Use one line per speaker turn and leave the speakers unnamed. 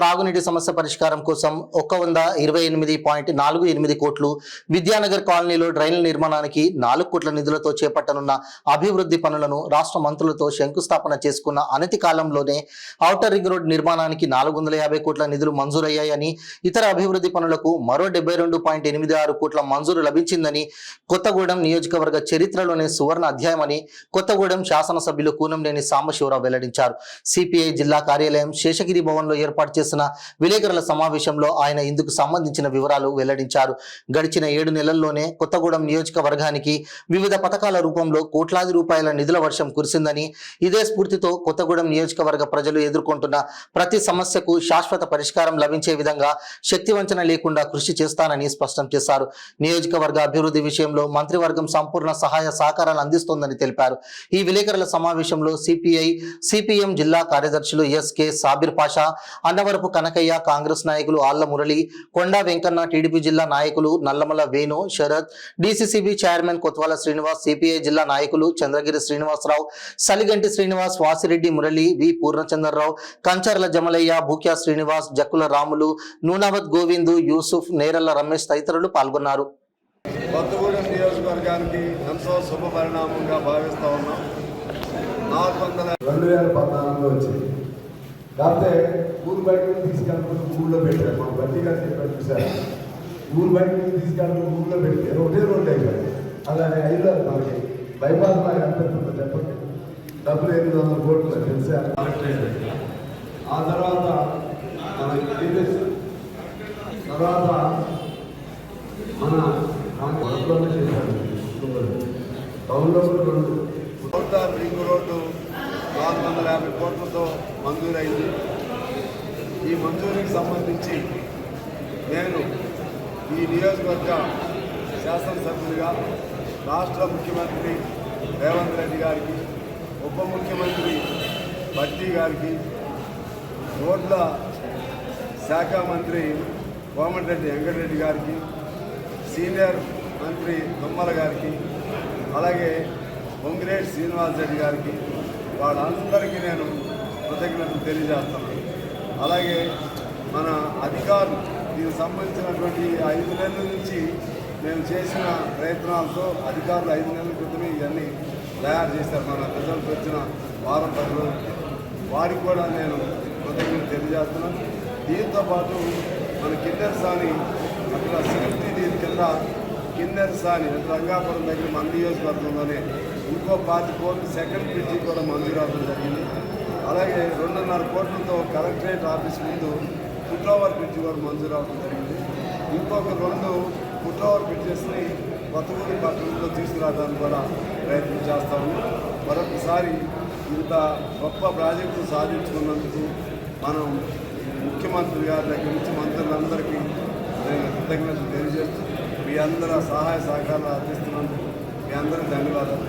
త్రాగునీటి సమస్య పరిష్కారం కోసం 128.48 కోట్లు, విద్యానగర్ కాలనీలో డ్రైన్ల నిర్మాణానికి 4 కోట్ల నిధులతో చేపట్టనున్న అభివృద్ధి పనులను రాష్ట్ర మంత్రులతో శంకుస్థాపన చేసుకున్న అనతి కాలంలోనే ఔటర్ రింగ్ రోడ్ నిర్మాణానికి 450 కోట్ల నిధులు మంజూరయ్యాయని, ఇతర అభివృద్ధి పనులకు మరో 72.86 కోట్ల మంజూరు లభించిందని కొత్తగూడెం నియోజకవర్గ చరిత్రలోనే సువర్ణ అధ్యాయమని కొత్తగూడెం శాసనసభ్యులు కూనంనేని సాంబశివరావు వెల్లడించారు. సిపిఐ జిల్లా కార్యాలయం శేషగిరి భవన్లో ఏర్పాటు చేసిన విలేకరుల సమావేశంలో ఆయన ఇందుకు సంబంధించిన వివరాలు వెల్లడించారు. గడిచిన 7 నెలల్లోనే కొత్తగూడెం నియోజకవర్గానికి వివిధ పథకాల రూపంలో కోట్లాది రూపాయల నిధుల వర్షం కురిసిందని, ఇదే స్ఫూర్తితో కొత్తగూడెం నియోజకవర్గ ప్రజలు ఎదుర్కొంటున్న ప్రతి సమస్యకు శాశ్వత పరిష్కారం లభించే విధంగా శక్తివంచన లేకుండా కృషి చేస్తానని స్పష్టం చేశారు. నియోజకవర్గ అభివృద్ధి విషయంలో మంత్రివర్గం సంపూర్ణ సహాయ సహకారాలు అందిస్తోందని తెలిపారు. ఈ విలేకరుల సమావేశంలో సిపిఎం జిల్లా కార్యదర్శులు ఎస్కే సాబిర్ పాషా, అన్నవరపు కనకయ్య, కాంగ్రెస్ నాయకులు ఆళ్ల మురళి, కొండా వెంకన్న, టీడీపీ జిల్లా నాయకులు Nallamala Venu, Sharath, DCCB chairman Kothwala Srinivas, CPI జిల్లా నాయకులు చంద్రగిరి శ్రీనివాసరావు, సలిగంటి శ్రీనివాస్, వాసిరెడ్డి మురళి, వి పూర్ణచంద్రరావు, కంచర్ల జమలయ్య, భూక్యా శ్రీనివాస్, జక్కుల రాములు, నూనావత్ గోవిందు, యూసుఫ్, నేరల్ల రమేష్ తదితరులు పాల్గొన్నారు.
కొత్తగూడెం నియోజకవర్గానికి ఎంతో శుభ పరిణామంగా భావిస్తూ ఉన్నాం. 2014లో వచ్చింది. కాకపోతే ఊరు బయట తీసుకెళ్ళకుండా ఊళ్ళో పెట్టారు. మా బట్టిగా చెప్పారు చూసారు, ఊరు బయట తీసుకెళ్ళకుండా ఊళ్ళో పెట్టారు. ఒకటే రోడ్డు అయిపోయింది. అలాగే అయ్యారు. మనకి బైపాస్ లాగా అనిపిస్తుంది. చెప్పండి, డబ్బులు 800 కోట్లు తెలిసే. ఆ తర్వాత మనకి తర్వాత మన టౌన్లో చేశారు. టౌన్లో ఔటర్ రింగ్ రోడ్డు 450 కోట్లతో మంజూరైంది. ఈ మంజూరీకి సంబంధించి నేను ఈ నియోజకవర్గ శాసనసభ్యుడిగా రాష్ట్ర ముఖ్యమంత్రి రేవంత్ రెడ్డి గారికి, ఉప ముఖ్యమంత్రి భట్టి గారికి, రోడ్ల శాఖ మంత్రి కోమటిరెడ్డి వెంకటరెడ్డి గారికి, సీనియర్ మంత్రి తుమ్మల గారికి, అలాగే పొంగిరెడ్డి శ్రీనివాస్ రెడ్డి గారికి, వాళ్ళందరికీ నేను కృతజ్ఞతలు తెలియజేస్తాను. అలాగే మన అధికారులు, దీనికి సంబంధించినటువంటి 5 నెలల నుంచి మేము చేసిన ప్రయత్నాలతో అధికారులు 5 నెలల క్రితమే ఇవన్నీ తయారు చేశారు. మన రిజల్ట్ వచ్చిన వారం 10 రోజులు వారికి కూడా నేను కృతజ్ఞతలు తెలియజేస్తున్నాను. దీంతోపాటు మన కిన్నెరసాని అక్కడ సేఫ్టీ దీని కింద కిన్నెరసాని రంగాపురం దగ్గర మన నియోజకవర్గంలోనే ఇంకో 5 కోట్లు సెకండ్ బ్రిడ్జి కూడా మంజూరు అవ్వడం జరిగింది. అలాగే 2.5 కోట్లతో కలెక్టరేట్ ఆఫీస్ ముందు ఫుట్ఓవర్ బ్రిడ్జి కూడా మంజూరు అవ్వడం జరిగింది. ఇంకొక 2 ఫుట్ఓవర్ బ్రిడ్జెస్ని కొత్తగూడెం పట్టణంలో తీసుకురావడానికి కూడా ప్రయత్నం చేస్తా ఉన్నాం. మరొకసారి ఇంత గొప్ప ప్రాజెక్టు సాధించుకున్నందుకు మనం ముఖ్యమంత్రి గారి దగ్గర నుంచి మంత్రులందరికీ నేను కృతజ్ఞతలు తెలియజేస్తూ మీ అందరూ సహాయ సహకారాలు అందిస్తున్నందుకు మీ అందరికీ ధన్యవాదాలు.